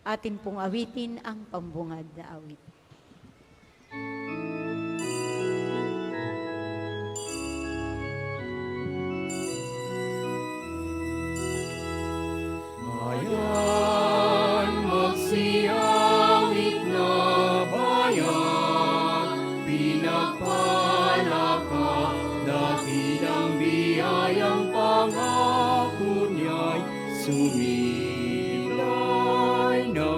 Atin pong awitin ang pambungad na awit. Bayan, magsiyawit na bayan, pinagpala ka, dakilang biyayang pangako niya'y sumilay na.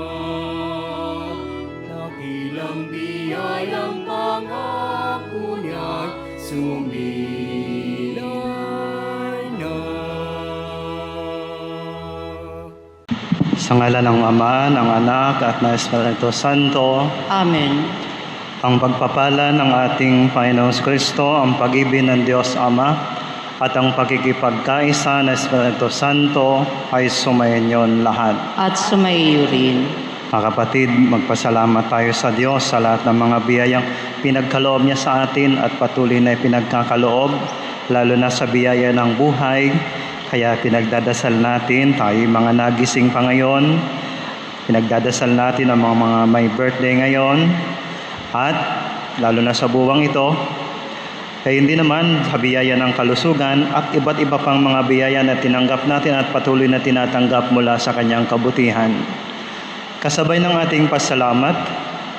Dakilang biyayang pangako niya'y sumilay na. Sa ngalan ng Ama, ng Anak, at ng Espiritu Santo. Amen. Ang pagpapala ng ating Panginoong Kristo, ang pag-ibig ng Diyos Ama, at ang pakikipagkaisa ng Espiritu Santo ay sumainyon lahat. At sumaiyo rin. Mga kapatid, magpasalamat tayo sa Diyos sa lahat ng mga biyayang pinagkaloob niya sa atin at patuloy na pinagkakaloob, lalo na sa biyaya ng buhay. Kaya pinagdadasal natin, tayo mga nagising pa ngayon, pinagdadasal natin ang mga may birthday ngayon, at lalo na sa buwang ito, kaya hindi naman sa biyaya ng kalusugan at iba't iba pang mga biyaya na tinanggap natin at patuloy na tinatanggap mula sa kanyang kabutihan. Kasabay ng ating pasalamat,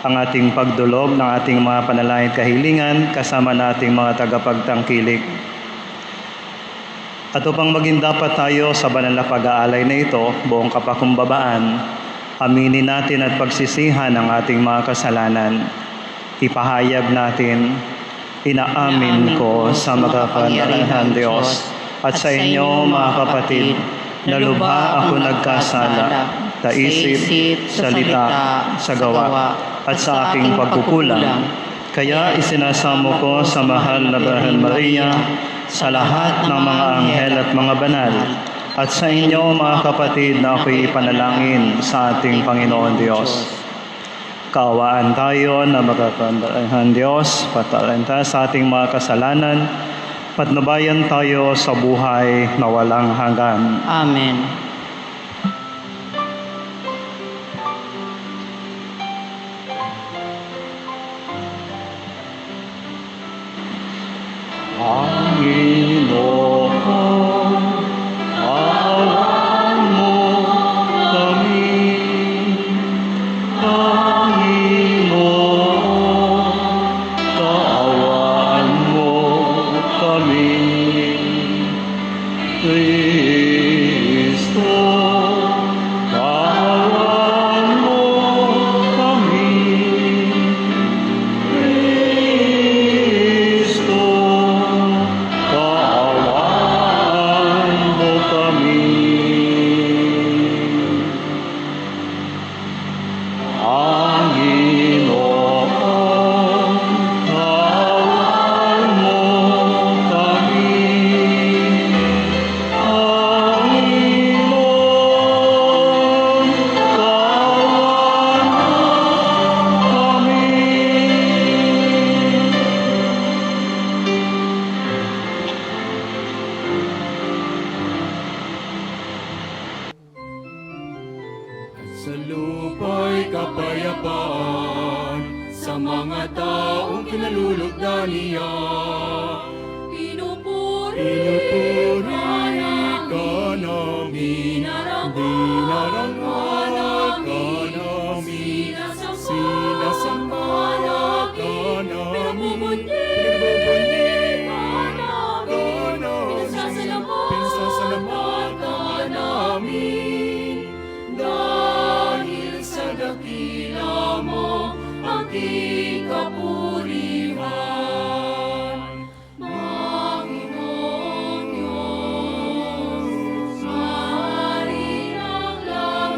ang ating pagdulog ng ating mga panalangin at kahilingan kasama nating mga tagapagtangkilik. At upang maging dapat tayo sa banal na pag-aalay na ito, buong kapakumbabaan, aminin natin at pagsisihan ang ating mga kasalanan. Ipahayag natin, inaamin ko sa makapangyarihan Diyos at sa inyo mga kapatid, na lubha ako nagkasala, sa isip, salita, sa gawa, at sa aking pagkukulang. Kaya isinasamo ko sa mahal na Birhen Maria, sa lahat ng mga anghel at mga banal, at sa inyo mga kapatid na ako'y ipanalangin sa ating Panginoon Diyos. Kaawaan tayo na magkakandahan Diyos, patawarin tayo sa ating mga kasalanan, patnubayan tayo sa buhay na walang hanggan. Amen. Panginoon, awan mo kami. Panginoon, kaawaan mo kami. Kristo, kaawaan mo kami. Kristo, kaawaan mo kami. Panginoon, kaawaan mo kami. Panginoon, kaawaan mo Sa lupa'y kapayapaan sa mga taong kinalulugdan niya. Pinupuri ka namin, dinarangalan ka namin, sinasambala ka namin, pinagbubunyi ka namin, pinasasalamatan ka namin. Dahil sa dakila mo aking kapurihan, Panginoon Diyos, Hari ng langit.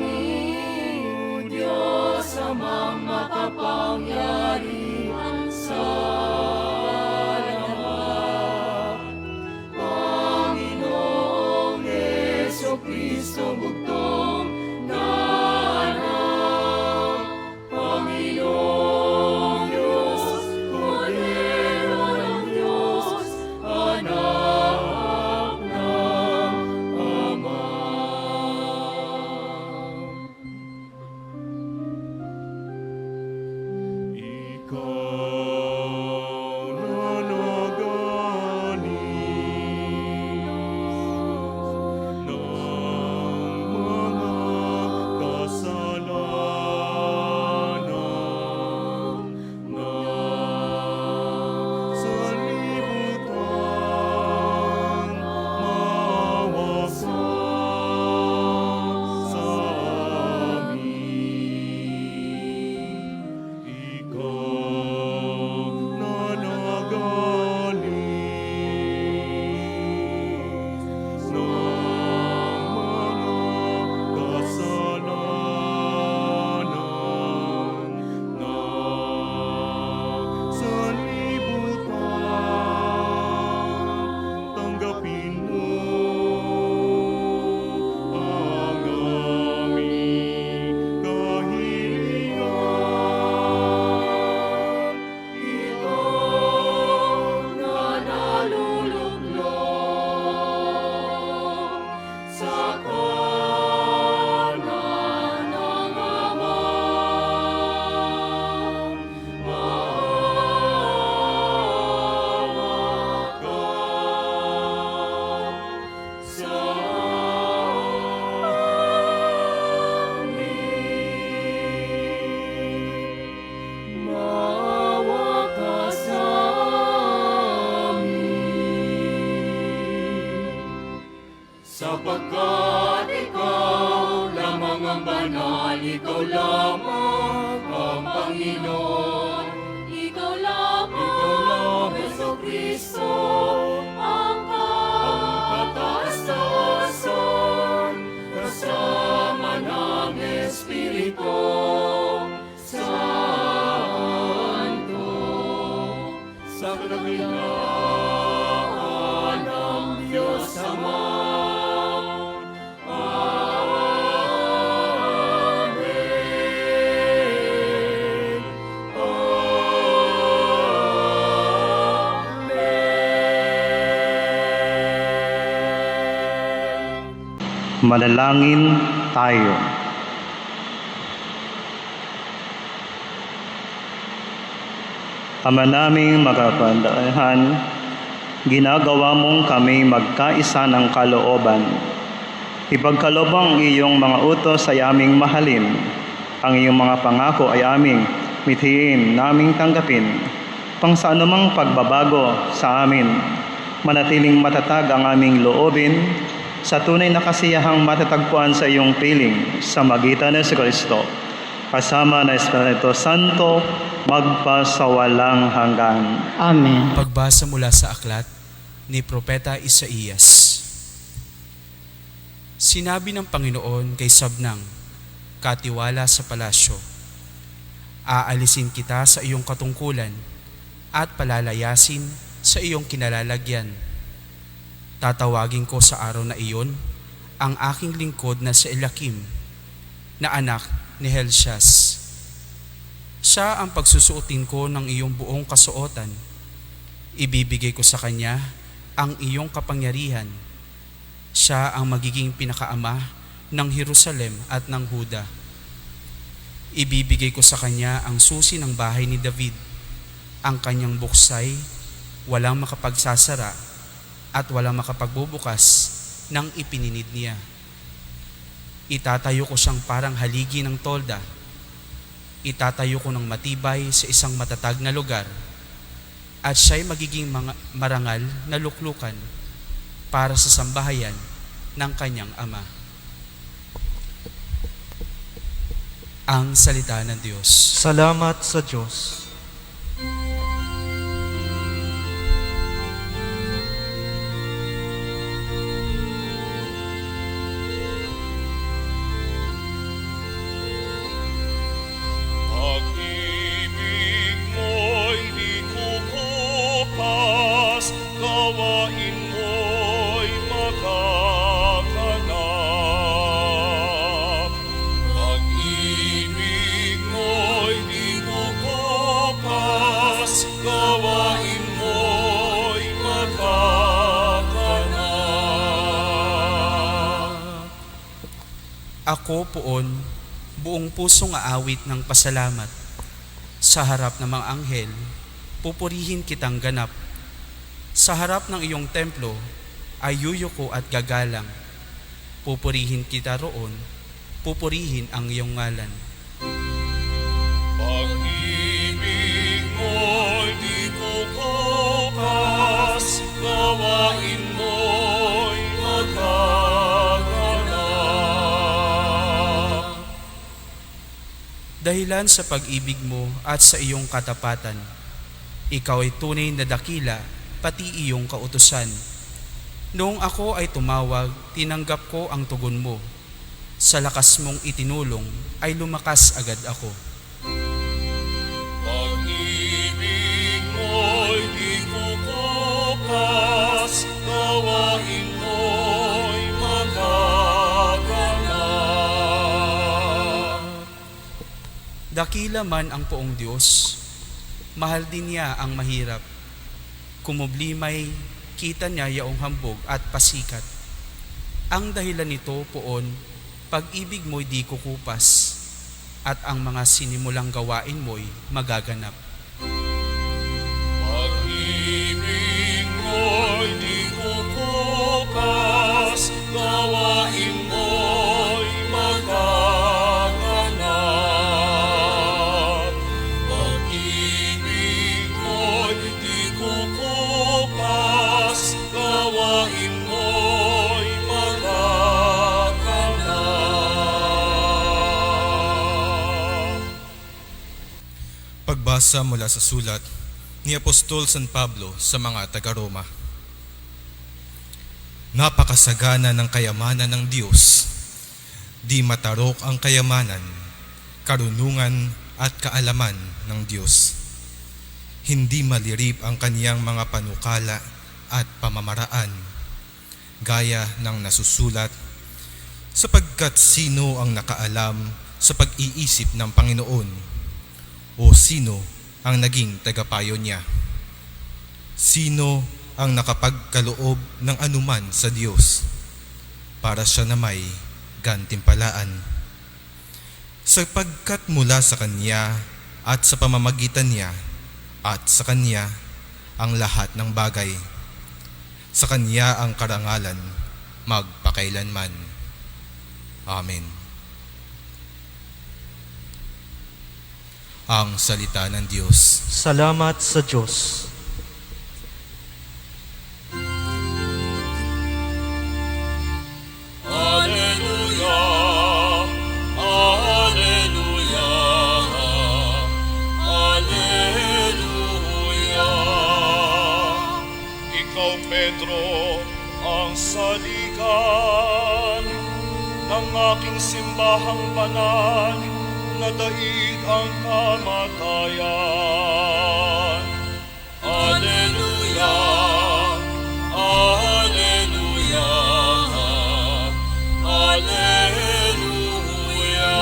sapagkat ikaw lamang ang banal, ikaw lamang ang Panginoon. Ikaw lamang, Jesucristo, ang kataas-taasan, kasama ng Espiritu Santo, sa kadakilaan ng Diyos Ama. Amen. Amen. Manalangin tayo. Ama naming makapandahan, ginagawa mong kami magkaisa ng kalooban. Ipagkaloob ang iyong mga utos ay aming mahalin. Ang iyong mga pangako ay aming mithiin, naming tanggapin. Pang sa anumang pagbabago sa amin, manatiling matatag ang aming loobin sa tunay na kasiyahang matatagpuan sa iyong piling sa magitan ng Kristo, kasama ng Espiritu Santo, magpasawalang hanggan. Amen. Pagbasa mula sa aklat ni Propeta Isaías. Sinabi ng Panginoon kay Sabnang, katiwala sa palasyo, aalisin kita sa iyong katungkulan at palalayasin sa iyong kinalalagyan. Tatawagin ko sa araw na iyon ang aking lingkod na si Elakim, na anak ni Helsias. Siya ang pagsusuotin ko ng iyong buong kasuotan. Ibibigay ko sa kanya ang iyong kapangyarihan. Siya ang magiging pinakaama ng Jerusalem at ng Huda. Ibibigay ko sa kanya ang susi ng bahay ni David. Ang kanyang buksay, walang makapagsasara at walang makapagbubukas ng ipininid niya. Itatayo ko siyang parang haligi ng tolda. Itatayo ko ng matibay sa isang matatag na lugar, at siya'y magiging marangal na luklukan para sa sambahayan ng kanyang ama. Ang salita ng Diyos. Salamat sa Diyos. Pag-ibig mo'y di kukupas, gawain mo'y magaganap. Pag-ibig mo'y di kukupas, gawain mo'y magaganap. Ako poon, buong pusong aawit ng pasalamat. Sa harap ng mga anghel, pupurihin kitang ganap. Sa harap ng iyong templo, ay yuyuko at gagalang. Pupurihin kita roon, pupurihin ang iyong ngalan. Pag-ibig mo'y di kukupas, gawain mo'y magaganap. Dahilan sa pag-ibig mo at sa iyong katapatan, ikaw ay tunay na dakila, pati iyong kautusan. Noong ako ay tumawag, tinanggap ko ang tugon mo. Sa lakas mong itinulong, ay lumakas agad ako. Pag-ibig mo'y di kukupas, gawain mo'y magaganap. Dakila man ang poong Diyos, mahal din niya ang mahirap. Kumublimay, kita niya yaong hambog at pasikat. Ang dahilan nito poon, pag-ibig mo'y di kukupas, at ang mga sinimulang gawain mo'y magaganap. Pag-ibig mo'y di kukupas, gawain mo'y magaganap. Pag-ibig mo'y di kukupas, gawain mo'y magaganap. Pagbasa mula sa sulat ni Apostol San Pablo sa mga taga-Roma. Napakasagana ng kayamanan ng Diyos. Di matarok ang kayamanan, karunungan at kaalaman ng Diyos. Hindi malirip ang kaniyang mga panukala at pamamaraan, gaya ng nasusulat, sapagkat sino ang nakaalam sa pag-iisip ng Panginoon? O sino ang naging tagapayo niya? Sino ang nakapagkaloob ng anuman sa Diyos para siya na may gantimpalaan? Sapagkat mula sa Kanya at sa pamamagitan niya at sa Kanya ang lahat ng bagay. Sa Kanya ang karangalan magpakailanman. Amen. Ang salita ng Diyos. Salamat sa Diyos. Alleluia, Alleluia, Alleluia. Ikaw, Pedro, ang saligan ng aking simbahang banal na daig ang kamatayan. Alleluia, Alleluia, Alleluia.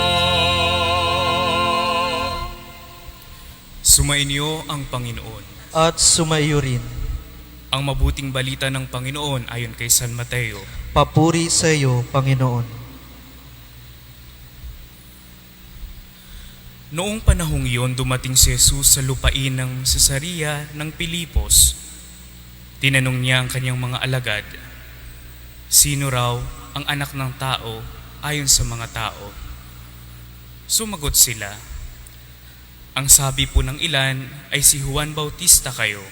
Sumainyo ang Panginoon. At sumaiyo rin. Ang mabuting balita ng Panginoon ayon kay San Mateo. Papuri sa iyo, Panginoon. Noong panahong iyon, dumating si Jesus sa lupain ng Cesarea ng Pilipos. Tinanong niya ang kanyang mga alagad, sino raw ang anak ng tao ayon sa mga tao? Sumagot sila, ang sabi po ng ilan ay si Juan Bautista kayo.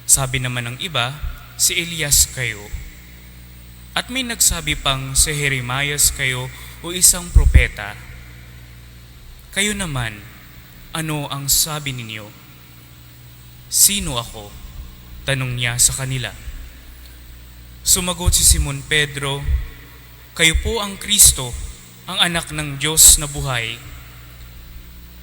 Sabi naman ng iba, si Elias kayo. At may nagsabi pang si Jeremias kayo o isang propeta. Kayo naman, ano ang sabi ninyo? Sino ako? Tanong niya sa kanila. Sumagot si Simon Pedro, kayo po ang Kristo, ang anak ng Diyos na buhay.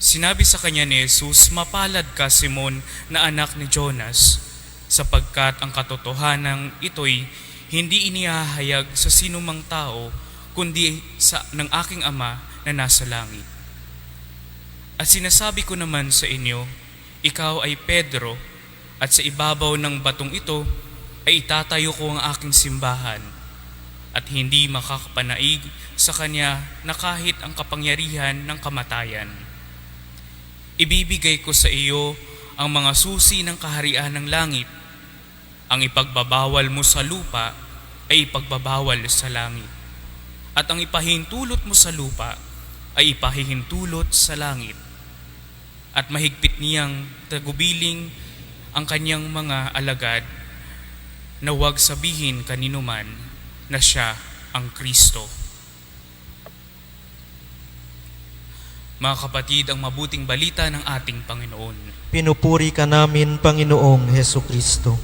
Sinabi sa kanya ni Jesus, mapalad ka Simon na anak ni Jonas, sapagkat ang katotohanan ito'y hindi inihahayag sa sinumang tao, kundi ng aking Ama na nasa langit. At sinasabi ko naman sa inyo, ikaw ay Pedro, at sa ibabaw ng batong ito ay itatayo ko ang aking simbahan, at hindi makakapanaig sa kanya na kahit ang kapangyarihan ng kamatayan. Ibibigay ko sa iyo ang mga susi ng kaharian ng langit. Ang ipagbabawal mo sa lupa ay ipagbabawal sa langit, at ang ipahintulot mo sa lupa ay ipahihintulot sa langit. At mahigpit niyang tagubiling ang kanyang mga alagad na huwag sabihin kaninuman na siya ang Kristo. Mga kapatid, ang mabuting balita ng ating Panginoon. Pinupuri ka namin, Panginoong Hesukristo.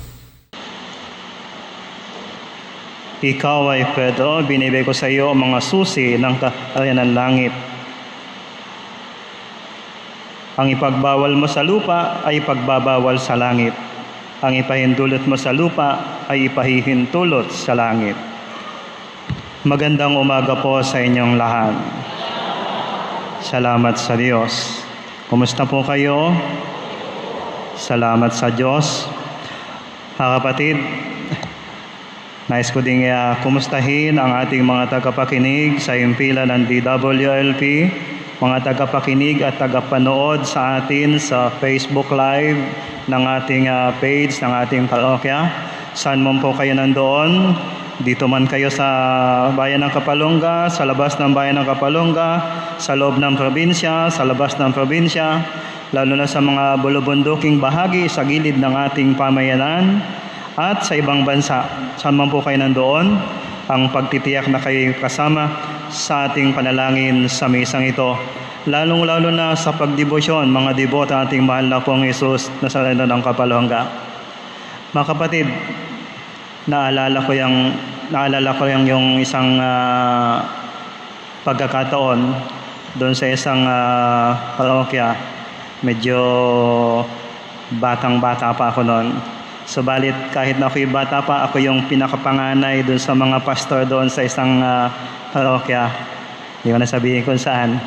Ikaw ay Pedro, binibigay ko sa iyo ang mga susi ng kaharian ng langit. Ang ipagbawal mo sa lupa ay ipagbabawal sa langit. Ang ipahintulot mo sa lupa ay ipahihintulot sa langit. Magandang umaga po sa inyong lahat. Salamat sa Diyos. Kumusta po kayo? Salamat sa Diyos. Mga kapatid, nais ko ding kumustahin ang ating mga tagapakinig sa impila ng DWLP, mga tagapakinig at tagapanood sa atin sa Facebook Live ng ating page ng ating parokya. Saan mo po kayo nandoon? Dito man kayo sa bayan ng Kapalonga, sa labas ng bayan ng Kapalonga, sa loob ng probinsya, sa labas ng probinsya, lalo na sa mga bulubunduking bahagi sa gilid ng ating pamayanan at sa ibang bansa. Saan man po kayo nandoon? Ang pagtitiyak na kayo kasama sa ating panalangin sa misang ito. lalong-lalo na sa pagdebosyon, mga deboto ating mahal na pong Jesus Nazareno ng Kapalongga. Mga kapatid, naalala ko yung isang pagkakataon doon sa isang parokya. Medyo batang-bata pa ako noon. Subalit kahit na ako'y bata pa, ako yung pinakapanganay doon sa mga pastor doon sa isang parokya. Hindi ko na sabihin kung saan.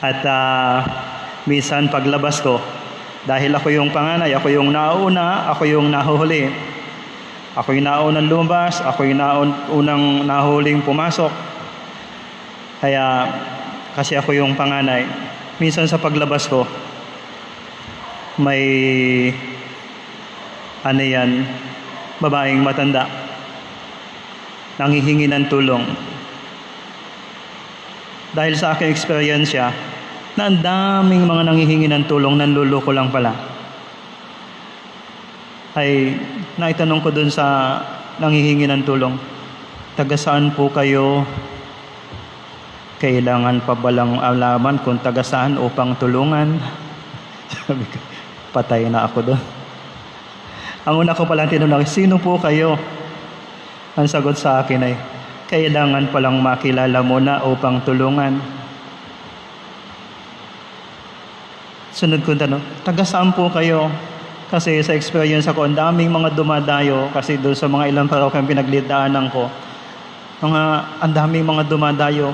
At minsan paglabas ko, dahil ako yung panganay, ako yung nauna, ako yung nahuhuli. Ako yung naunang lumabas, ako yung unang nahuling pumasok. Kaya, kasi ako yung panganay, minsan sa paglabas ko, may babaeng matanda, nanghihingi ng tulong. Dahil sa aking experience na ang daming mga nanghihingi ng tulong, nanluloko lang pala. Ay naitanong ko dun sa nanghihingi ng tulong, taga saan po kayo? Kailangan pa balang alaman kung taga saan upang tulungan? Sabi ko, patay na ako doon. Ang una ko palang tinanong, sino po kayo? Ang sagot sa akin ay, kailangan palang makilala muna upang tulungan. Sunod ko tanong, taga saan po kayo? Kasi sa experience ako, ang daming mga dumadayo, kasi doon sa mga ilang parokyang pinaglidaanan ko, ang daming mga dumadayo.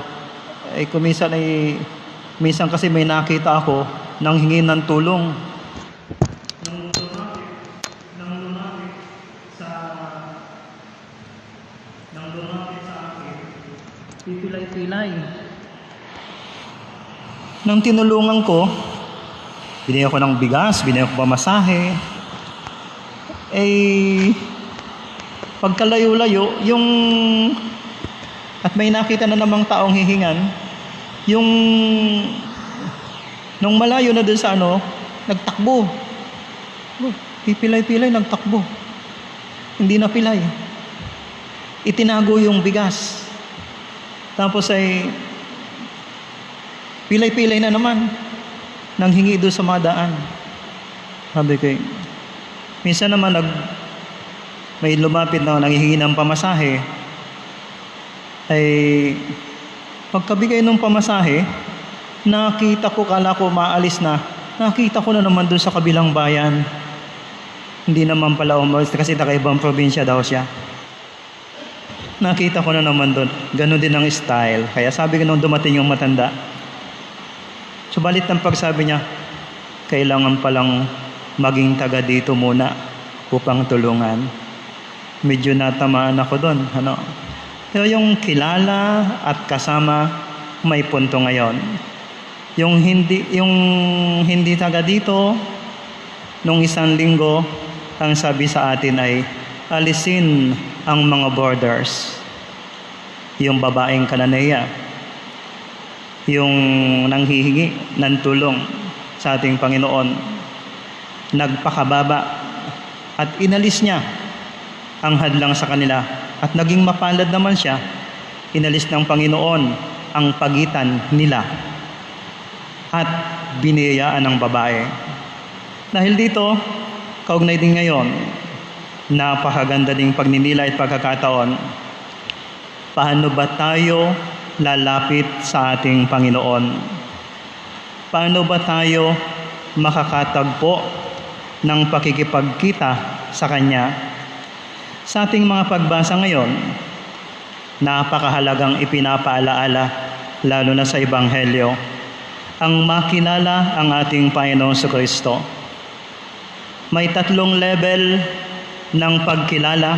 Minsan kasi may nakita ako nang hingi ng tulong. Nang lumapit sa akin, pipilay-pilay. Nang tinulungan ko, binigyan ko ng bigas, binigyan ko pamasahe. Pagkalayo-layo, at may nakita na namang taong hihingan, nung malayo na dun sa nagtakbo. Pipilay-pilay, nagtakbo. Hindi na pilay. Itinago yung bigas. Tapos pilay-pilay na naman. Nanghingi doon sa mga daan. Sabi ko, minsan naman may lumapit na nanghihingi ng pamasahe. Pagkabigay ng pamasahe, nakita ko, kala ko maalis na, nakita ko na naman doon sa kabilang bayan. Hindi naman pala umalis kasi nakaibang probinsya daw siya. Nakita ko na naman doon. Ganon din ang style. Kaya sabi ko nung dumating yung matanda, subalit ng pagsabi niya, kailangan palang maging taga dito muna upang tulungan. Medyo natamaan ako doon. Pero yung kilala at kasama, may punto ngayon. Yung hindi taga dito, nung isang linggo, ang sabi sa atin ay, alisin ang mga borders. Yung babaeng Kananea, yung nanghihingi ng tulong sa ating Panginoon, nagpakababa at inalis niya ang hadlang sa kanila at naging mapalad naman siya. Inalis ng Panginoon ang pagitan nila at biniyayaan ng babae. Dahil dito, kaugnay din ngayon, napakaganda ding pagninilay at pagkakataon. Paano ba tayo lalapit sa ating Panginoon? Paano ba tayo makakatagpo ng pakikipagkita sa Kanya? Sa ating mga pagbasa ngayon, napakahalagang ipinapaalaala, lalo na sa Ebanghelyo, ang makilala ang ating Panginoong Kristo. May 3 level ng pagkilala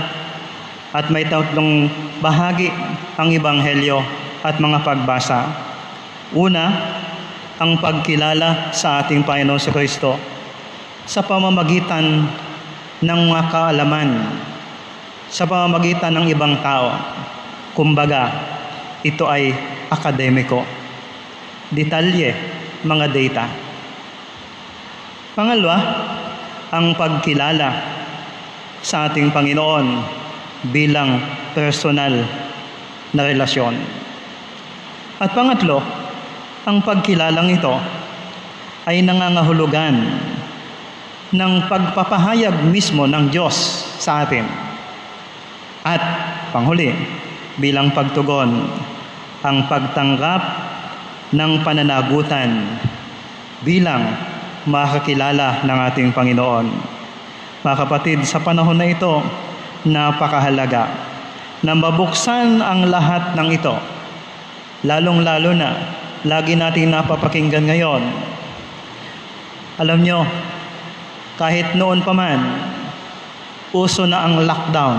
at may 3 bahagi ang Ebanghelyo at mga pagbasa. Una, ang pagkilala sa ating Panginoong Kristo sa pamamagitan ng mga kaalaman, sa pamamagitan ng ibang tao. Kumbaga, ito ay akademiko. Detalye, mga data. Pangalawa, ang pagkilala sa ating Panginoon bilang personal na relasyon. At pangatlo, Ang pagkilalang ito ay nangangahulugan ng pagpapahayag mismo ng Diyos sa atin. At panghuli, bilang pagtugon, ang pagtanggap ng pananagutan bilang makakilala ng ating Panginoon. Mga kapatid, sa panahon na ito, napakahalaga na mabuksan ang lahat ng ito. Lalong-lalo na, lagi nating napapakinggan ngayon. Alam nyo, kahit noon pa man, uso na ang lockdown.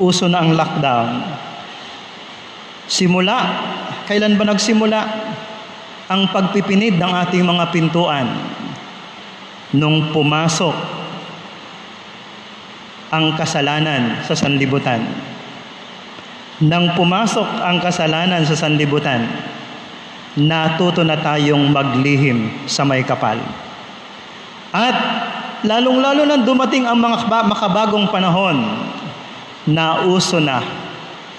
Uso na ang lockdown. Simula, kailan ba nagsimula ang pagpipinid ng ating mga pintuan? Nung pumasok ang kasalanan sa sanlibutan. Nang pumasok ang kasalanan sa sanlibutan, natuto na tayong maglihim sa may kapal. At lalong-lalo na dumating ang mga makabagong panahon, nauso na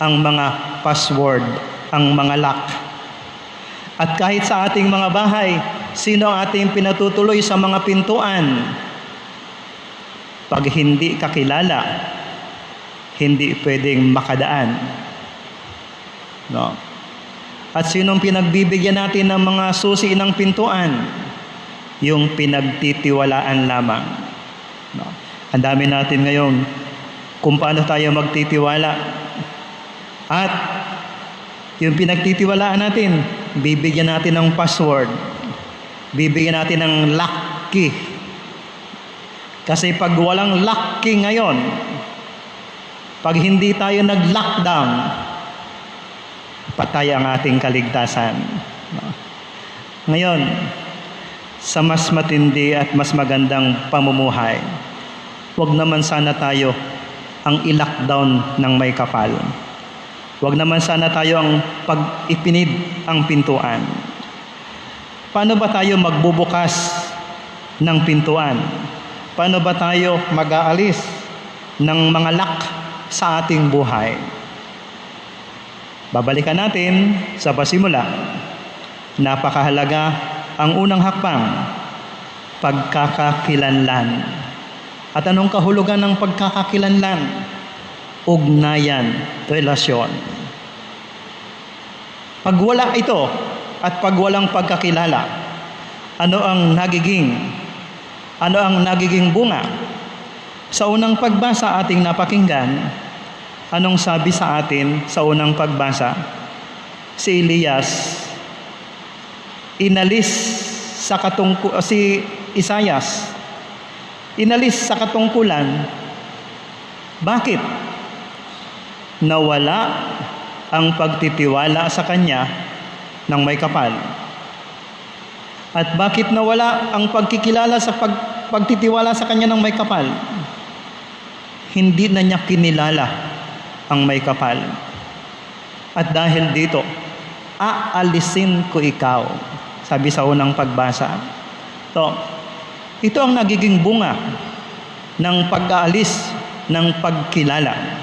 ang mga password, ang mga lock. At kahit sa ating mga bahay, sino ang ating pinatutuloy sa mga pintuan? Pag hindi kakilala, hindi pwedeng makadaan. No? At sinong pinagbibigyan natin ng mga susi ng pintuan? Yung pinagtitiwalaan lamang. No? Ang dami natin ngayon kung paano tayo magtitiwala. At yung pinagtitiwalaan natin, bibigyan natin ng password. Bibigyan natin ng lock key. Kasi pag walang lock key ngayon, pag hindi tayo nag-lockdown, patay ang ating kaligtasan. Ngayon, sa mas matindi at mas magandang pamumuhay, huwag naman sana tayo ang i-lockdown ng may kapal. Huwag naman sana tayo ang pag-ipinid ang pintuan. Paano ba tayo magbubukas ng pintuan? Paano ba tayo mag-aalis ng mga lock sa ating buhay? Babalikan natin sa pasimula. Napakahalaga ang unang hakbang, pagkakakilanlan. At anong kahulugan ng pagkakakilanlan? Ugnayan, relasyon. Pag wala ito at pag walang pagkakilala, ano ang nagiging bunga? Sa unang pagbasa ating napakinggan, anong sabi sa atin sa unang pagbasa? Si Elias, si Isaias, inalis sa katungkulan. Bakit? Nawala ang pagtitiwala sa kanya ng may kapal. At bakit nawala ang pagkikilala sa pagtitiwala sa kanya ng may kapal? Hindi na niya kinilala ang may kapal. At dahil dito, aalisin ko ikaw, sabi sa unang pagbasa. Ito ang nagiging bunga ng pag-aalis ng pagkilala.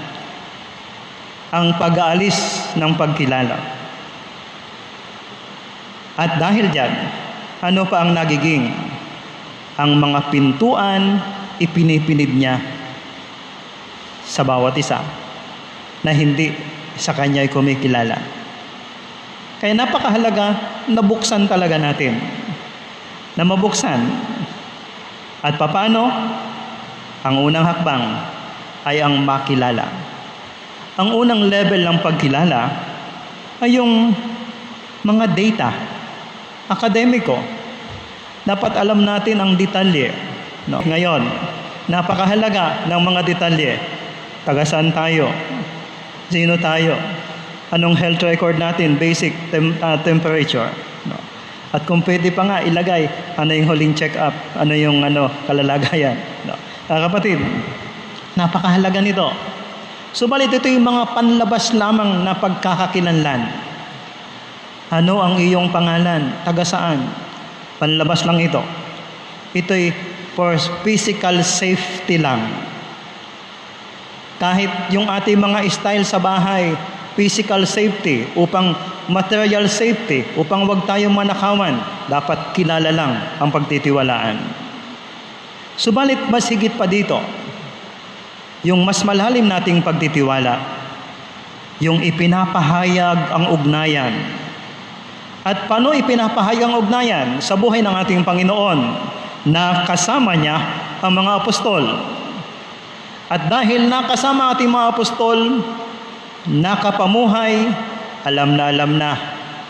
Ang pag-aalis ng pagkilala. At dahil diyan, ano pa ang nagiging? Ang mga pintuan, ipinipinid niya sa bawat isa na hindi sa kanya'y kumikilala. Kaya napakahalaga na buksan talaga natin. Na mabuksan. At papaano? Ang unang hakbang ay ang makilala. Ang unang level ng pagkilala ay yung mga data, akademiko. Dapat alam natin ang detalye. No? Ngayon, napakahalaga ng mga detalye. Taga saan tayo? Sino tayo? Anong health record natin? Basic temperature. No? At kung pwede pa nga ilagay, ano yung huling check-up? Ano yung kalalagayan? No? Kapatid, napakahalaga nito. Subalit ito yung mga panlabas lamang na pagkakakilanlan. Ano ang iyong pangalan? Taga saan? Panlabas lang ito. Ito'y for physical safety lang. Kahit yung ating mga style sa bahay, physical safety, upang material safety, upang wag tayong manakawan, dapat kilala lang ang pagtitiwalaan. Subalit mas higit pa dito, yung mas malalim nating pagtitiwala, yung ipinapahayag ang ugnayan. At paano ipinapahayag ang ugnayan? Sa buhay ng ating Panginoon, na kasama niya ang mga apostol. At dahil nakasama ating mga apostol, nakapamuhay, alam na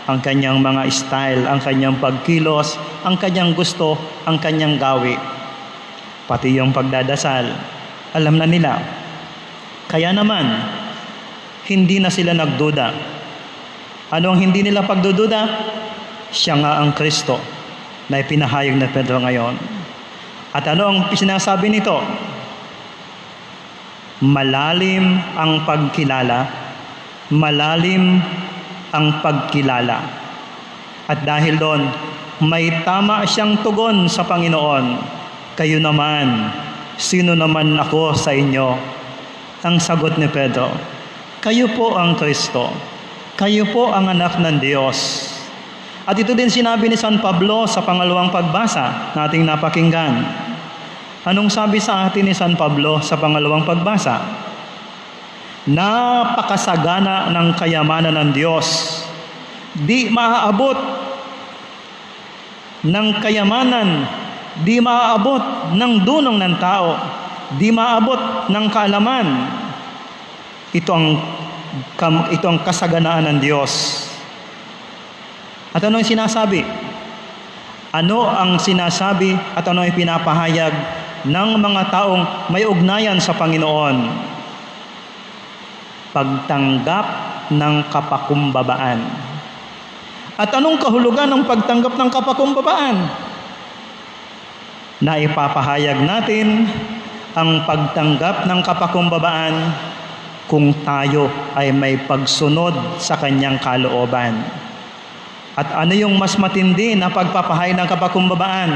ang kanyang mga style, ang kanyang pagkilos, ang kanyang gusto, ang kanyang gawi. Pati yung pagdadasal, alam na nila. Kaya naman, hindi na sila nagduda. Ano ang hindi nila pagdududa? Siya nga ang Kristo na ipinahayag na Pedro ngayon. At ano ang sinasabi nito? Malalim ang pagkilala, malalim ang pagkilala. At dahil doon, may tama siyang tugon sa Panginoon. Kayo naman, sino naman ako sa inyo? Ang sagot ni Pedro, kayo po ang Kristo. Kayo po ang anak ng Diyos. At ito din sinabi ni San Pablo sa pangalawang pagbasa na ating napakinggan. Anong sabi sa atin ni San Pablo sa pangalawang pagbasa? Napakasagana ng kayamanan ng Diyos. Di maaabot ng kayamanan, di maaabot ng dunong ng tao, di maaabot ng kaalaman. Ito ang kasaganaan ng Diyos. At ano ang sinasabi? Ano ang sinasabi at ano ang pinapahayag ng mga taong may ugnayan sa Panginoon? Pagtanggap ng kapakumbabaan. At anong kahulugan ng pagtanggap ng kapakumbabaan? Na ipapahayag natin ang pagtanggap ng kapakumbabaan kung tayo ay may pagsunod sa kanyang kalooban. At ano yung mas matindi na pagpapahayag ng kapakumbabaan?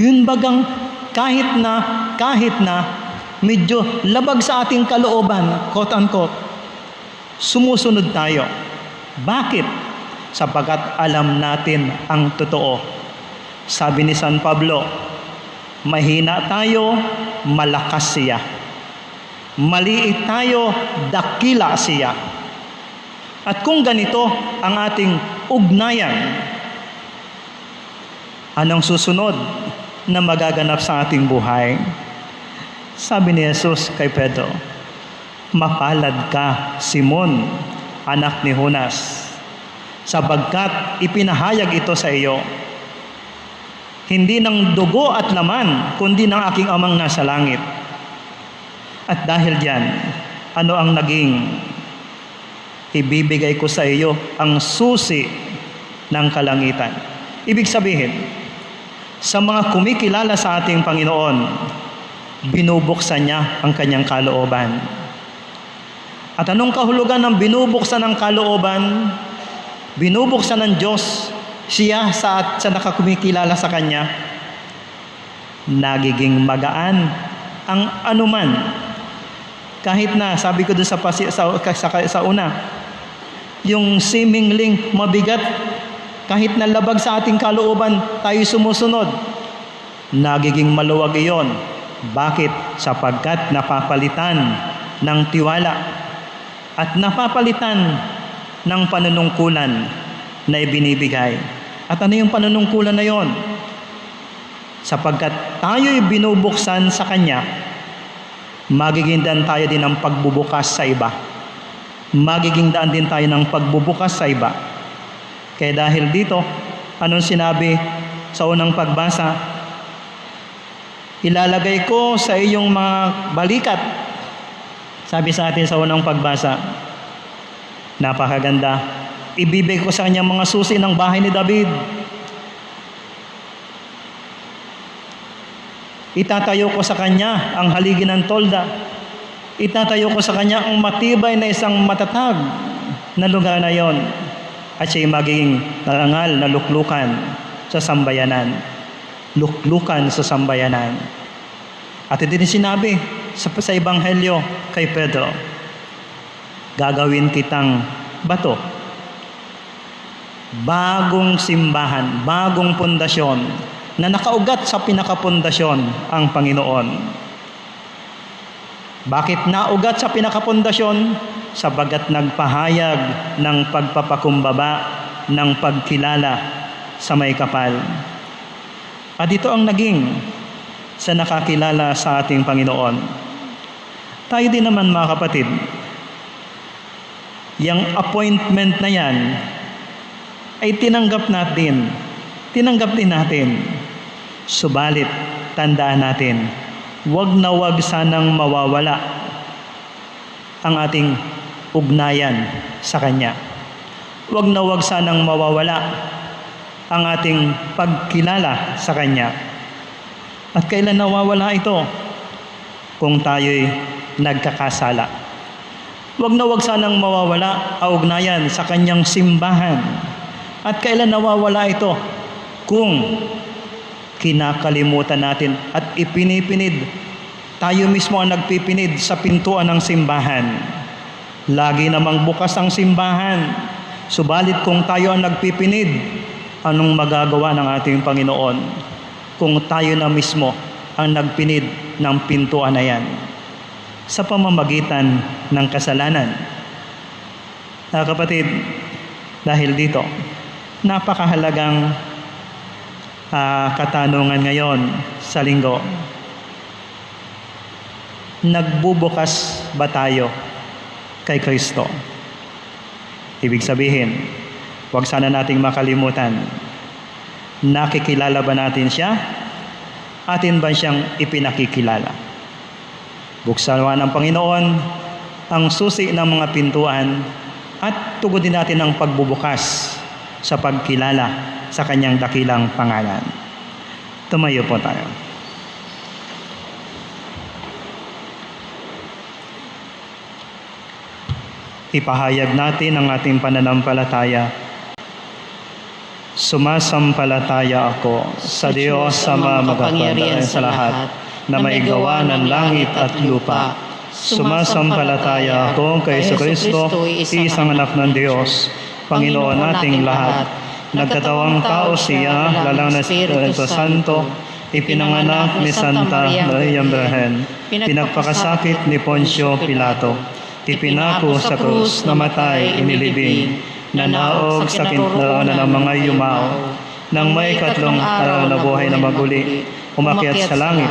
Yun bagang kahit na medyo labag sa ating kalooban, quote-unquote, sumusunod tayo. Bakit? Sapagkat alam natin ang totoo. Sabi ni San Pablo, mahina tayo, malakas siya. Maliit tayo, dakila siya. At kung ganito ang ating ugnayan, anong susunod na magaganap sa ating buhay? Sabi ni Jesus kay Pedro, mapalad ka, Simon, anak ni Jonas, sapagkat ipinahayag ito sa iyo, hindi ng dugo at laman, kundi ng aking amang nasa langit. At dahil diyan, ano ang naging? Ibibigay ko sa iyo ang susi ng kalangitan. Ibig sabihin, sa mga kumikilala sa ating Panginoon, binubuksan niya ang kanyang kalooban. At anong kahulugan ng binubuksan ng kalooban? Binubuksan ng Diyos siya sa nakakumikilala sa Kanya. Nagiging magaan ang anuman. Kahit na, sabi ko doon sa una, yung seemingly mabigat, kahit na labag sa ating kalooban, tayo sumusunod. Nagiging maluwag iyon. Bakit? Sapagkat napapalitan ng tiwala at napapalitan ng panunungkulan na ibinibigay. At ano yung panunungkulan na yon? Sapagkat tayo'y binubuksan sa Kanya, magiging daan tayo din ng pagbubukas sa iba. Magiging daan din tayo ng pagbubukas sa iba. Kaya dahil dito, anong sinabi sa unang pagbasa? Ilalagay ko sa iyong mga balikat. Sabi sa atin sa unang pagbasa, napakaganda. Ibibigay ko sa kanya mga susi ng bahay ni David. Itatayo ko sa kanya ang haligi ng tolda. Itatayo ko sa kanya ang matibay na isang matatag na lugar na yon. At siya'y magiging narangal na luklukan sa sambayanan. Luklukan sa sambayanan. At ito din sinabi sa Ebanghelyo kay Pedro, gagawin kitang bato bagong simbahan, bagong pundasyon na nakaugat sa pinakapundasyon ang Panginoon. Bakit naugat sa pinakapundasyon? Sabagat nagpahayag ng pagpapakumbaba, ng pagkilala sa may kapal. At ito ang naging sa nakakilala sa ating Panginoon. Tayo din naman mga kapatid, yung appointment na yan ay tinanggap din natin. Subalit, tandaan natin, wag na wag sanang mawawala ang ating ugnayan sa Kanya. Wag na wag sanang mawawala ang ating pagkilala sa Kanya. At kailan nawawala ito? Kung tayo'y nagkakasala. Wag na wag sanang mawawala ang ugnayan sa Kanyang simbahan. At kailan nawawala ito? Kung kinakalimutan natin at ipinipinid, tayo mismo ang nagpipinid sa pintuan ng simbahan. Lagi namang bukas ang simbahan. Subalit kung tayo ang nagpipinid, anong magagawa ng ating Panginoon kung tayo na mismo ang nagpinid ng pintuan na yan? Sa pamamagitan ng kasalanan. Mga kapatid, dahil dito, napakahalagang katanungan ngayon sa linggo. Nagbubukas ba tayo kay Kristo? Ibig sabihin, huwag sana nating makalimutan, nakikilala ba natin siya? Atin ba siyang ipinakikilala? Buksan ng Panginoon ang susi ng mga pintuan at tugodin natin ang pagbubukas sa pagkilala sa Kanyang dakilang pangalan. Tumayo po tayo. Ipahayag natin ang ating pananampalataya. Sumasampalataya ako sa Diyos Ama makapangyarihan sa lahat, na may gawa ng langit at lupa. Sumasampalataya ako kay Jesucristo, isang anak ng Diyos, Panginoon nating lahat. Nagkatawang tao siya, lalang na Espiritu Santo, ipinanganak ni Santa Maria Birhen, pinagpakasakit ni Poncio Pilato, ipinako sa krus, namatay, inilibing, nanaog sa kinaroonan ng mga yumao, nang may katlong araw na buhay na maguli, umakyat sa langit,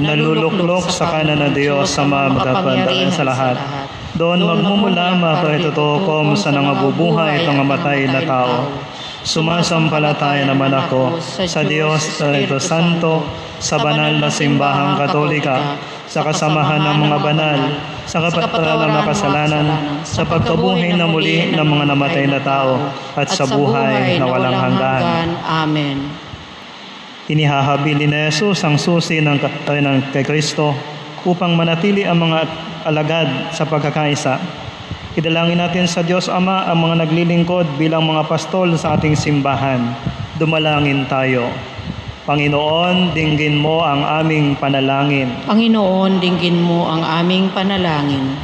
naluluklok sa kanan ng Diyos sa mga makapangyarihan sa lahat. Doon magmumula makatutukom sa nangabubuhay at nangamatay na tao. Sumasampalataya naman ako sa Diyos Espiritu Santo, sa banal na simbahang katolika, sa kasamahan ng mga banal, sa kapatawaran ng kasalanan, sa pagkabuhay na muli ng mga namatay na tao, at sa buhay na walang hanggan. Amen. Inihahabili ni Jesus ang susi ng kay Kristo upang manatili ang mga alagad sa pagkakaisa. Idalangin natin sa Diyos Ama ang mga naglilingkod bilang mga pastol sa ating simbahan. Dumalangin tayo. Panginoon, dinggin mo ang aming panalangin. Panginoon, dinggin mo ang aming panalangin.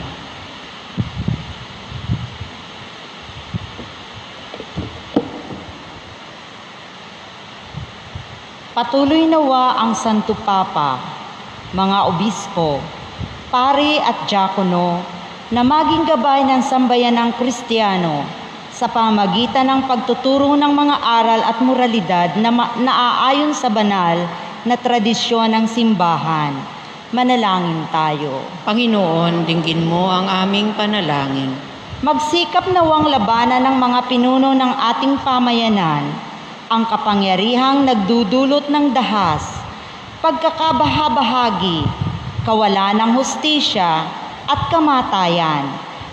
Patuloy nawa ang Santo Papa, mga obispo, pari at diakono, na maging gabay ng sambayanang Kristiyano sa pamagitan ng pagtuturo ng mga aral at moralidad na naaayon sa banal na tradisyon ng simbahan. Manalangin tayo. Panginoon, dinggin mo ang aming panalangin. Magsikap nawang labanan ng mga pinuno ng ating pamayanan ang kapangyarihang nagdudulot ng dahas, pagkakabahabahagi, kawalan ng hustisya, at kamatayan.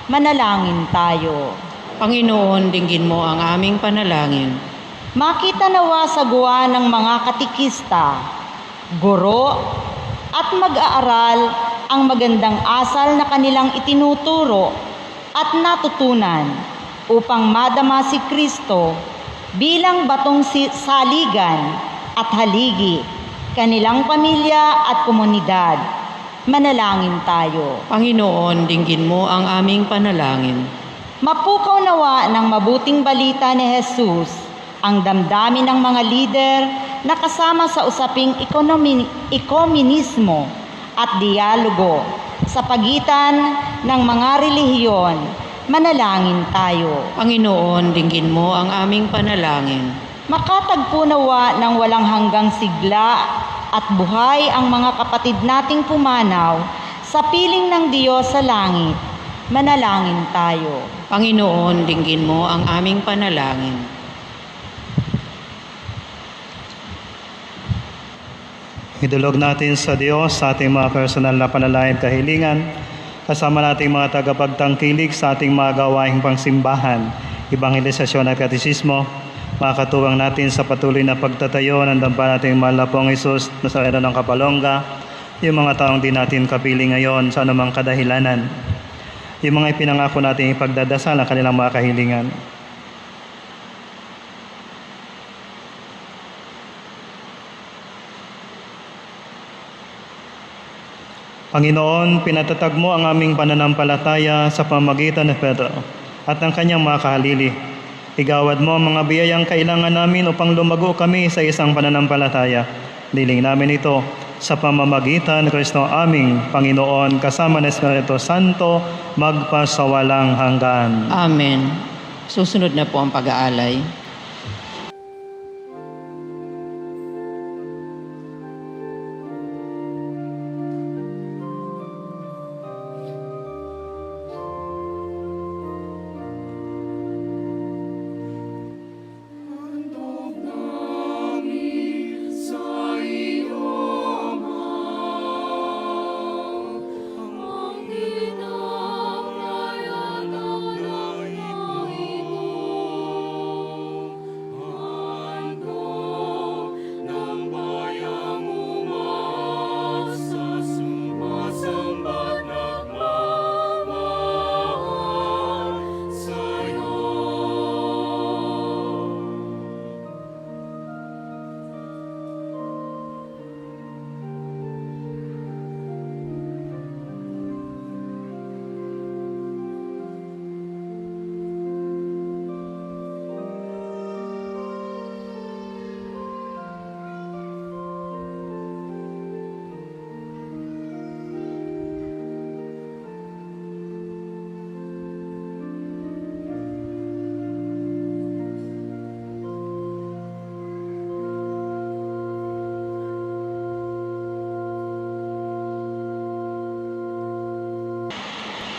Manalangin tayo. Panginoon, dinggin mo ang aming panalangin. Makita nawa sa gawa ng mga katikista, guro, at mag-aaral ang magandang asal na kanilang itinuturo at natutunan upang madama si Kristo bilang batong saligan at haligi, kanilang pamilya at komunidad. Manalangin tayo. Panginoon, dinggin mo ang aming panalangin. Mapukaw nawa ng mabuting balita ni Jesus ang damdamin ng mga lider na kasama sa usaping ekumenismo at dialogo sa pagitan ng mga relihiyon. Manalangin tayo. Panginoon, dinggin mo ang aming panalangin. Makatagpo nawa ng walang hanggang sigla at buhay ang mga kapatid nating pumanaw sa piling ng Diyos sa langit. Manalangin tayo. Panginoon, dinggin mo ang aming panalangin. Idulog natin sa Diyos sa ating mga personal na panalangin at kahilingan, kasama nating mga tagapagtangkilik sa ating mga gawaing pangsimbahan, ebanghelisasyon at katisismo, mga katuwang natin sa patuloy na pagtatayo ng damba nating mahal na Pong Hesus Nazareno ng Kapalongga, yung mga taong di natin kapili ngayon sa anumang kadahilanan, yung mga ipinangako natin ipagdadasal ang kanilang mga kahilingan. Panginoon, pinatatag mo ang aming pananampalataya sa pamamagitan ng Pedro at ng kanyang mga kahalili. Igawad mo ang mga biyayang kailangan namin upang lumago kami sa isang pananampalataya. Diling namin ito sa pamamagitan ng Kristo aming Panginoon kasama ng Espiritu Santo magpasawalang hanggan. Amen. Susunod na po ang pag-aalay.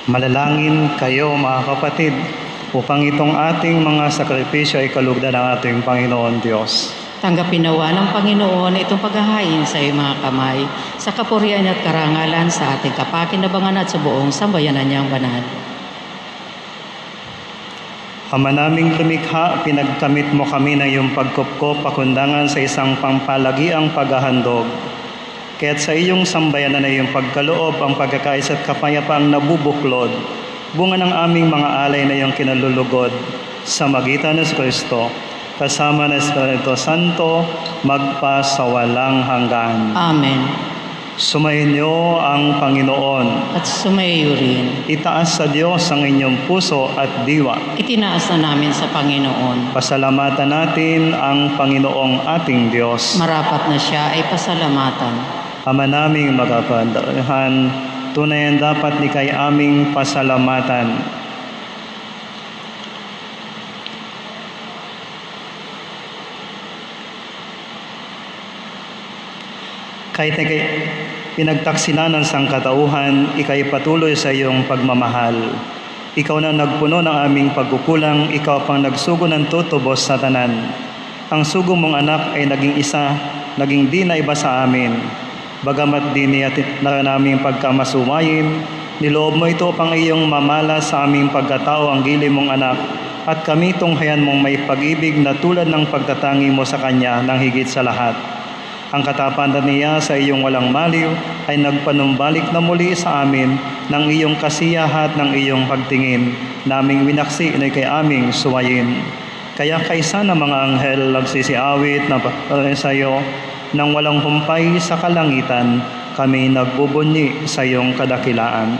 Manalangin kayo mga kapatid upang itong ating mga sakripisyo ay kalugdan ng ating Panginoon Diyos. Tanggapin nawa ng Panginoon itong paghahain sa iyong mga kamay, sa kapurihan at karangalan sa ating kapakinabangan at sa buong sambayanan niyang banal. Ama naming lumikha, pinagkamit mo kami ng iyong pagkupkop pakundangan sa isang pampalagiang paghahandog. Kaya't sa iyong sambayanan na iyong pagkaloob ang pagkakaisa at kapayapaang nabubuklod, bunga ng aming mga alay na iyong kinalulugod sa magitan ng Kristo, kasama ng Espiritu Santo, magpasawalang hanggan. Amen. Sumayin niyo ang Panginoon. At sumayo rin. Itaas sa Diyos ang inyong puso at diwa. Itinaas na namin sa Panginoon. Pasalamatan natin ang Panginoong ating Diyos. Marapat na siya ay pasalamatan. Ama naming magapandahan, tunay ang dapat ni kay aming pasalamatan. Kahit na pinagtaksinan ng sangkatauhan, ikay patuloy sa iyong pagmamahal. Ikaw na nagpuno ng aming pagkukulang, ikaw pang nagsugo ng tutubos sa tanan. Ang sugo mong anak ay naging isa, naging di na iba sa amin. Bagamat di niya na naming pagkamasuwayin, niloob mo ito pang iyong mamala sa aming pagkatao ang gili mong anak, at kami tunghayan mong may pag-ibig na tulad ng pagtatangi mo sa kanya ng higit sa lahat. Ang katapatan niya sa iyong walang maliw ay nagpanumbalik na muli sa amin ng iyong kasiyahat ng iyong pagtingin, naming winaksi na kay aming suwayin. Kaya kaysa ng mga anghel nagsisiawit na sa iyo, nang walang humpay sa kalangitan, kami nagbubunyi sa iyong kadakilaan.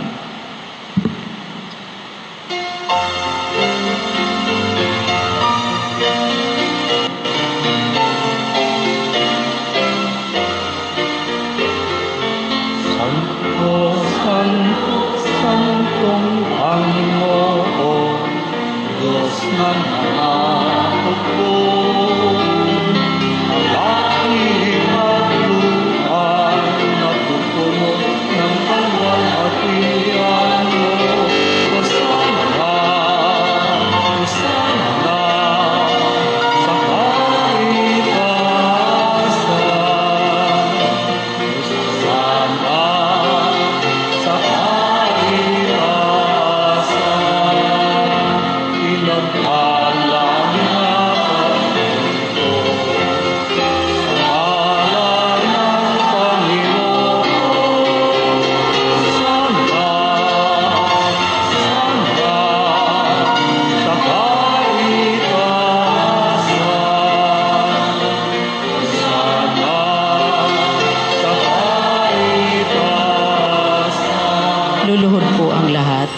ang lahat.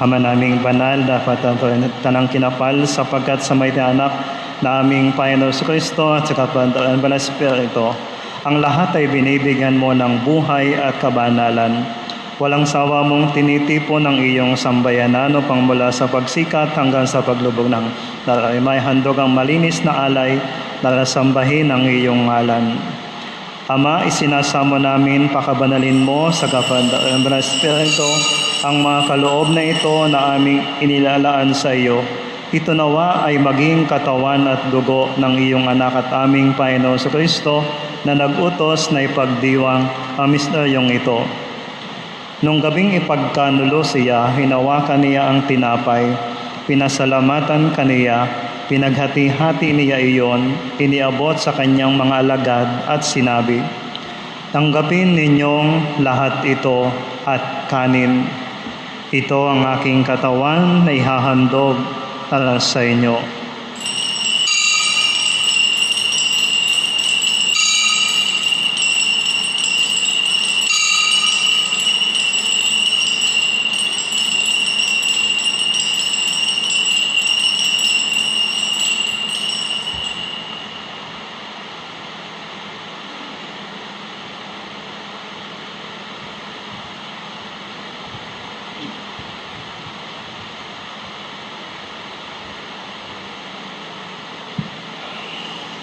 Ama naming banal, dapat ang tanang kinapal sapagkat sa may anak na aming Panginoon Kristo at sa kapantaran ba na Espiritu, ang lahat ay binibigyan mo ng buhay at kabanalan. Walang sawa mong tinitipon ang iyong sambayanan upang mula sa pagsikat hanggang sa paglubog ng daray. May handog ang malinis na alay na nasambahin ang iyong ngalan. Ama, isinasamo namin pakabanalin mo sa kapantaran ba na Espiritu ang mga kaloob na ito na aming inilalaan sa iyo. Ito nawa ay maging katawan at dugo ng iyong anak at aming Panginoon Kristo na nag-utos na ipagdiwang ang misteryong ito. Nung gabing ipagkanulo siya, hinawakan niya ang tinapay, pinasalamatan kaniya, pinaghati-hati niya iyon, iniabot sa kanyang mga alagad at sinabi, "Tanggapin ninyong lahat ito at kanin. Ito ang aking katawan na ihahandog para sa inyo."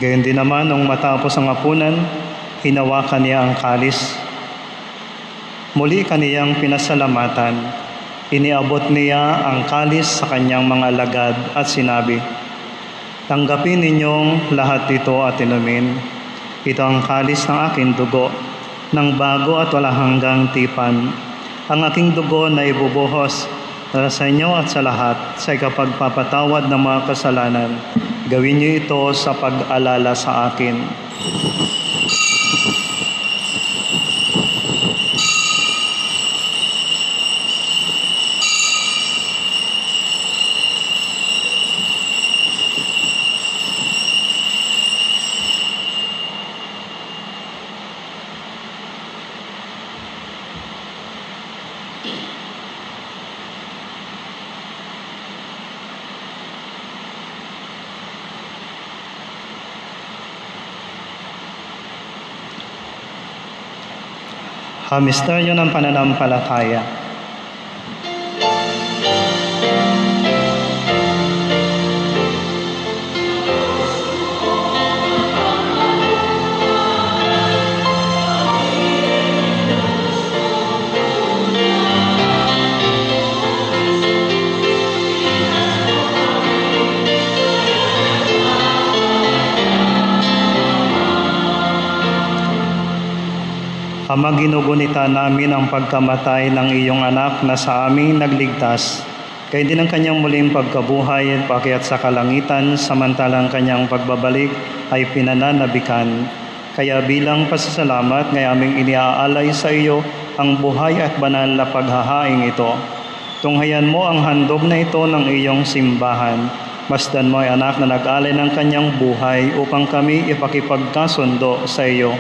Gayon din naman, nung matapos ang hapunan, hinawakan niya ang kalis. Muli kaniyang pinasalamatan. Iniabot niya ang kalis sa kanyang mga alagad at sinabi, "Tanggapin ninyong lahat ito at inumin. Ito ang kalis ng aking dugo, ng bago at wala hanggang tipan. Ang aking dugo na ibubuhos para sa inyo at sa lahat sa ikapagpapatawad ng mga kasalanan. Gawin niyo ito sa pag-alala sa akin." Ang misteryo ng pananampalataya. Ama, ginugunita namin ang pagkamatay ng iyong anak na sa aming nagligtas, kaya din ang kanyang muling pagkabuhay, pakyat sa kalangitan, samantalang kanyang pagbabalik ay pinananabikan. Kaya bilang pasasalamat, ngay aming iniaalay sa iyo ang buhay at banal na paghahaing ito. Tunghayan mo ang handog na ito ng iyong simbahan. Masdan mo ay anak na nag-alay ng kanyang buhay upang kami ipakipagkasundo sa iyo.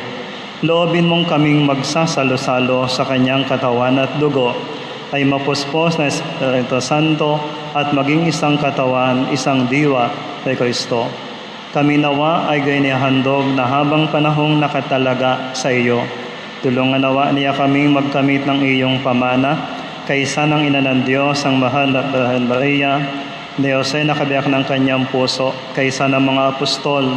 Loobin mong kaming magsasalo-salo sa kanyang katawan at dugo, ay mapuspos na Espiritu Santo at maging isang katawan, isang diwa kay Kristo. Kami nawa ay gaynihandog na habang panahong nakatalaga sa iyo. Tulungan nawa niya kaming magkamit ng iyong pamana, kaysa ng ina ng Diyos, ang mahal na Birhen Maria, ni Jose na kabiyak ng kanyang puso, kaysa ng mga apostol,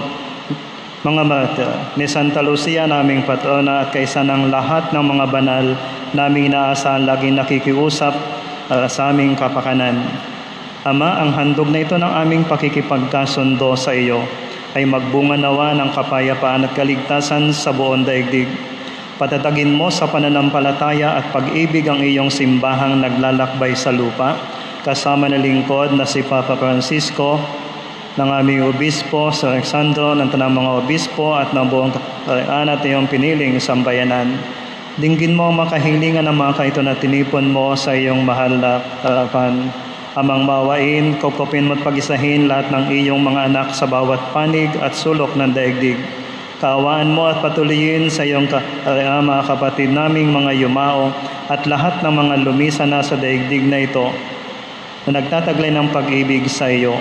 mga martir, ni Santa Lucia naming patrona, at kaysa ng lahat ng mga banal naming inaasahan laging nakikiusap sa aming kapakanan. Ama, ang handog na ito ng aming pakikipagkasundo sa iyo ay magbunga nawa ng kapayapaan at kaligtasan sa buong daigdig. Patatagin mo sa pananampalataya at pag-ibig ang iyong simbahang naglalakbay sa lupa, kasama na lingkod na si Papa Francisco, ng aming obispo sa Alexandro, ng tanang mga obispo at ng buong kaharian at iyong piniling sambayanan. Dinggin mo ang makahilingan ng mga kaito na tinipon mo sa iyong mahal na harapan. Amang mawain, kupkupin mo at pag-isahin lahat ng iyong mga anak sa bawat panig at sulok ng daigdig. Kaawaan mo at patuloyin sa iyong mga kapatid naming mga yumao at lahat ng mga lumisan na sa daigdig na ito na nagtataglay ng pag-ibig sa iyo.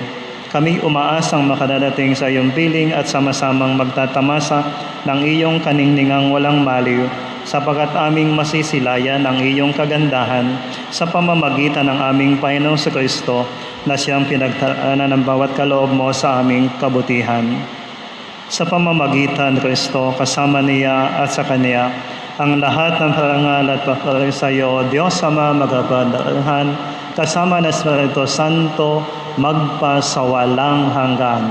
Kami umaasang makadadating sa iyong piling at sama-samang magtatamasa ng iyong kaningningang walang maliw sapagkat aming masisilayan ang iyong kagandahan sa pamamagitan ng aming Panginoong Kristo na siyang pinagtaanan ng bawat kaloob mo sa aming kabutihan. Sa pamamagitan ni Kristo, kasama niya at sa Kanya, ang lahat ng parangal at papalay sa iyo, Diyos Ama magkapandahan, kasama ng Espiritu Santo, magpasawalang hanggan.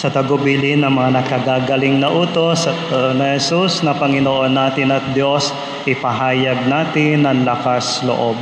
Sa tagubilin ng mga nakagagaling na utos na Jesus na Panginoon natin at Diyos, ipahayag natin ang lakas loob.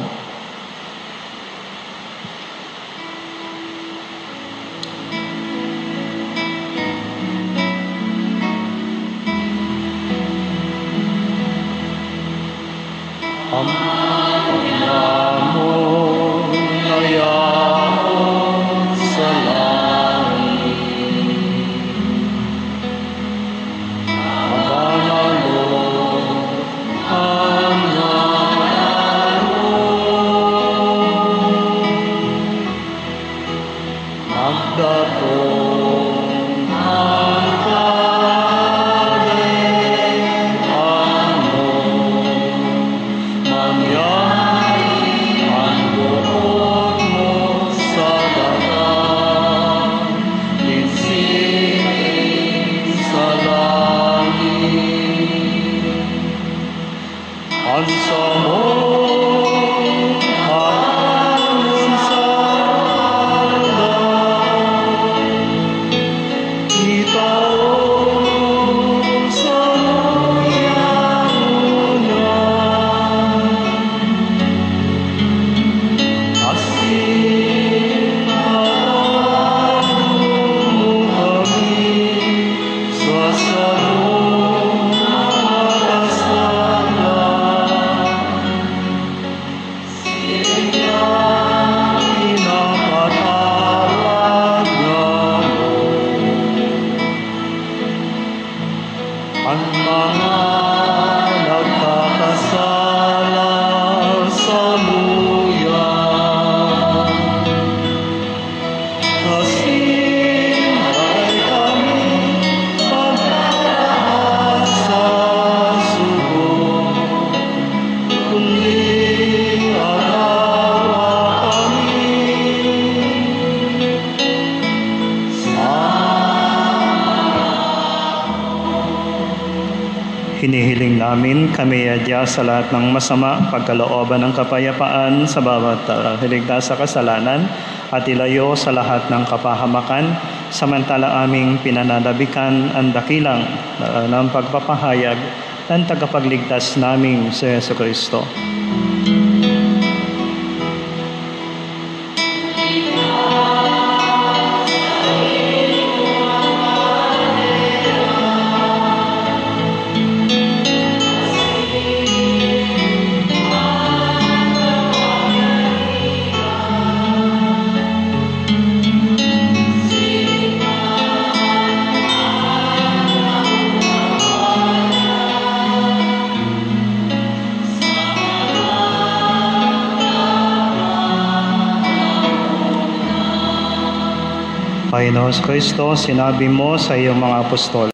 Hinihiling namin kami adya sa lahat ng masama, pagkalooban ng kapayapaan sa bawat hiligtas sa kasalanan at ilayo sa lahat ng kapahamakan, samantala aming pinananabikan ang dakilang ng pagpapahayag ng tagapagligtas naming si Jesucristo. Panginoon Kristo, sinabi mo sa iyong mga apostol,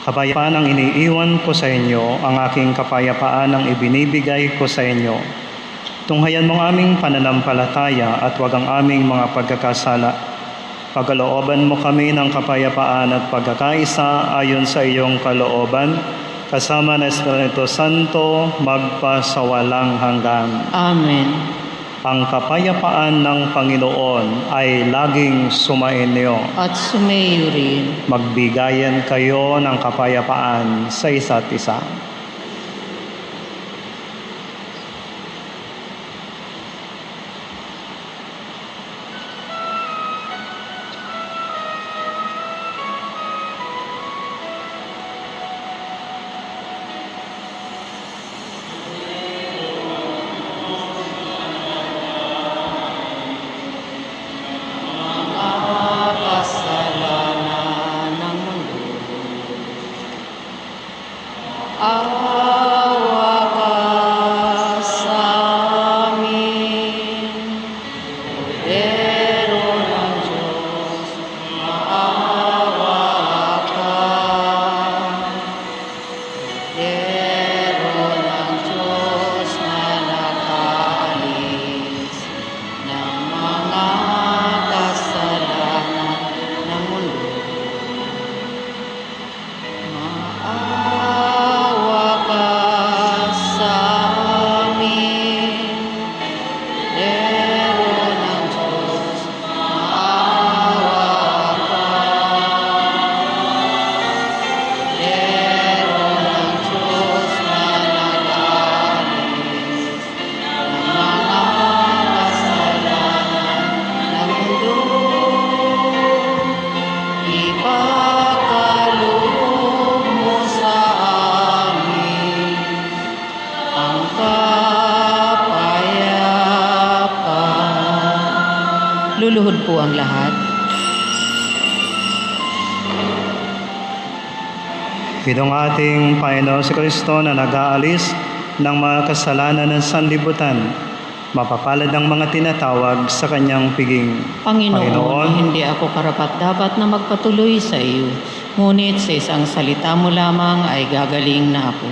kapayapaan ang iniiwan ko sa inyo, ang aking kapayapaan ang ibinibigay ko sa inyo. Tunghayan mong aming pananampalataya at wag ang aming mga pagkakasala. Pagkalooban mo kami ng kapayapaan at pagkakaisa ayon sa iyong kalooban, kasama ng Espiritu Santo, magpasawalang hanggan. Amen. Ang kapayapaan ng Panginoon ay laging sumainyo. At sumayo rin. Magbigayan kayo ng kapayapaan sa isa't isa. Maawa ka sa amin. Kordero ng Diyos, maawa ka. Kordero ng Diyos na nakaalis ng mga kasalanan ng mundo. Maawa ka sa amin. Kordero ng Diyos, maawa ka. Kordero ng Diyos na nakaalis ng mga kasalanan ng mundo. Ipakaloob mo sa amin ang kapayapaan. Luluhod po ang lahat. Itong ating Panginoon si Kristo na nag-aalis ng mga kasalanan ng sanlibutan, mapapalad ang mga tinatawag sa kanyang piging. Panginoon, hindi ako karapat-dapat na magpatuloy sa iyo, ngunit sa isang salita mo lamang ay gagaling na ako.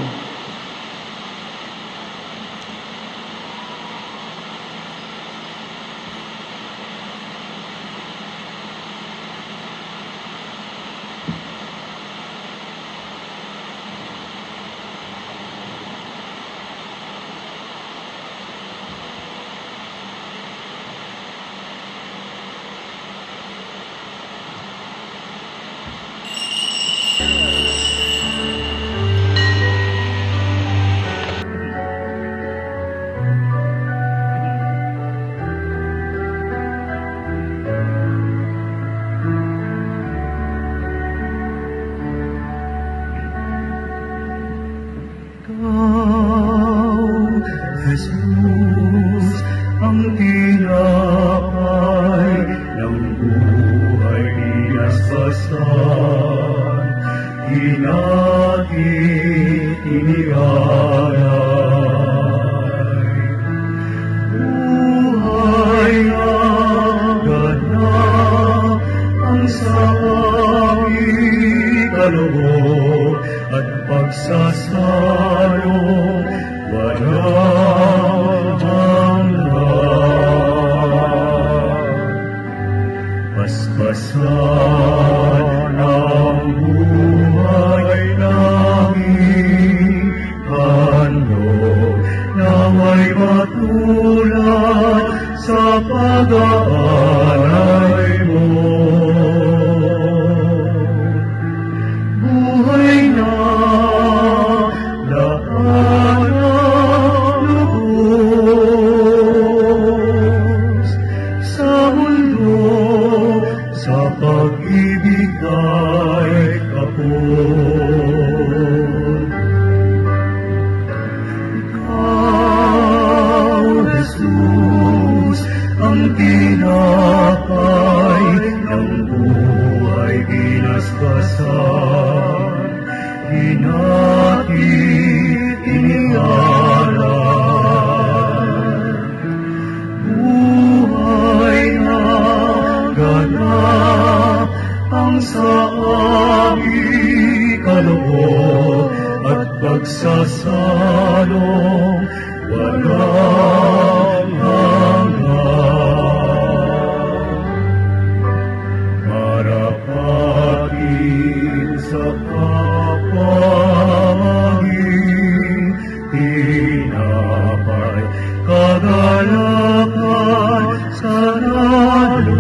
Jesus, ang tinapay ng buhay inaspasan, hinatid inialay. Buhay na ganap ang sa aming kaloob at pagsasalong walang hanggan. Paspasan ang buhay namin, handog naway matulad sa pag-aalay mo. Buhay na daan ang lubos sa mundo, sa pag-ibig ay kapon. Ikaw, Jesus, ang tinapay ng buhay ginaspasan, hinatid inialay. Buhay na ganap ang sa aming kaloob at pagsasalong walang hanggan. Marapatin sa kapamaging tinapay, kagalakan sa nalulumbay,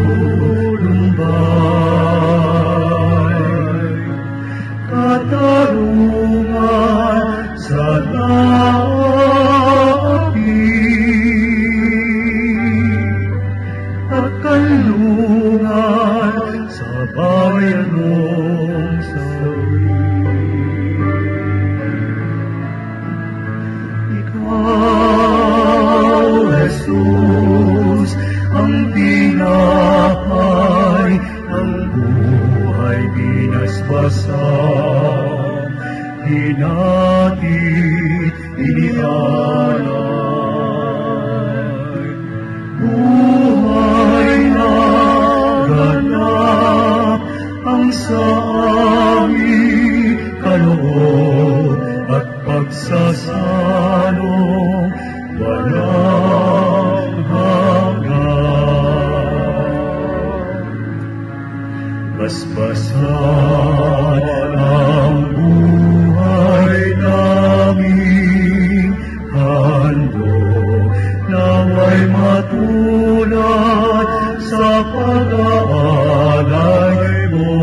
katarungan sa naapi, at kanlungan sa bayan mong sawi. Ikaw, Jesus, ang tinapay ng buhay binasbasan, hinatid, inialay. Buhay na ganap ang sa aming kaloob at pagsasalong walang hanggan. Basbasan ang buhay namin, handog naway matulad sa pag-aalay mo.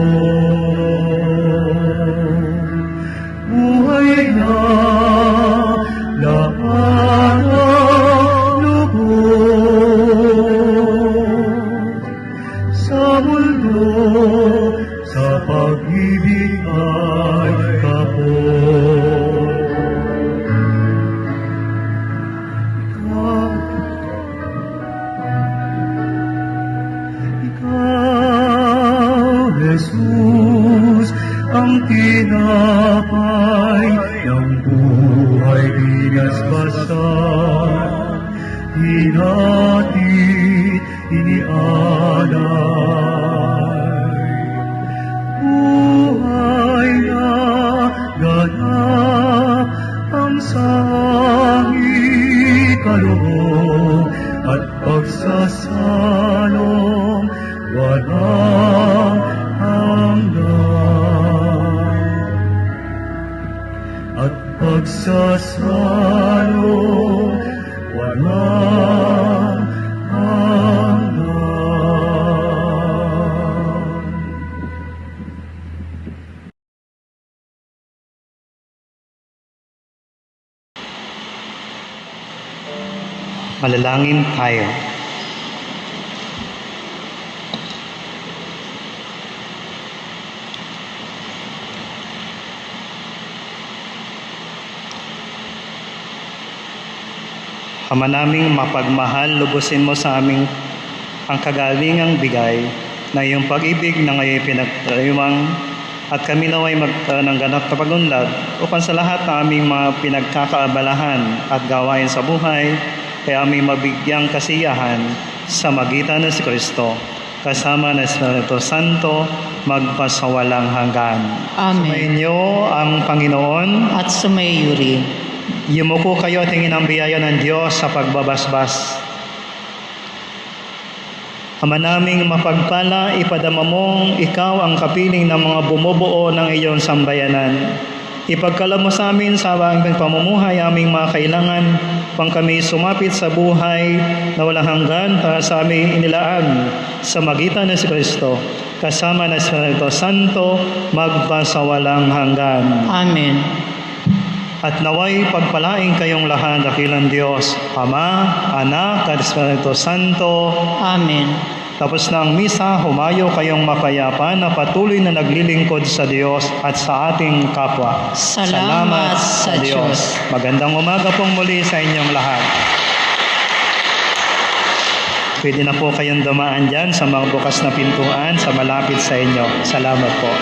Buhay na lahat ng lubos sa mundo, sa pag-ibig ay kapos. Ikaw, Jesus, ang tinapay ng buhay binasbasan, hinatid, inialay. Buhay na ganap ang sa aming kaloob at pagsasalong walang hanggan. At pagsasalong walang hanggan. Manalangin tayo. Ama naming mapagmahal, lubusin mo sa aming ang kagalingang bigay na iyong pag-ibig na ngayon pinagtariwang at kami naway magkaroon ng ganap na pagunlad upang sa lahat ng aming mga pinagkakaabalahan at gawain sa buhay ay aming mabigyang kasiyahan sa magitan ng si Kristo kasama ng Espiritu Santo magpasawalang hanggan. Amen. Sumainyo ang Panginoon. At sumayo rin. Yumuko kayo at hingin ang biyaya ng Diyos sa pagbabasbas. Ama naming mapagpala, ipadama mong ikaw ang kapiling ng mga bumubuo ng iyong sambayanan. Ipagkaloob mo sa amin sa aming pamumuhay, aming mga kailangan, pang kami sumapit sa buhay na walang hanggan para sa aming inilaan sa magitan ng si Kristo, kasama ng Espiritu Santo, magpasawalang hanggan. Amen. At naway pagpalain kayong lahat, dakilang Diyos, Ama, Anak, at Espiritu Santo. Amen. Tapos na ang misa, humayo kayong mapayapa na patuloy na naglilingkod sa Diyos at sa ating kapwa. Salamat sa Diyos. Magandang umaga pong muli sa inyong lahat. Pwede na po kayong dumaan dyan sa mga bukas na pintuan sa malapit sa inyo. Salamat po.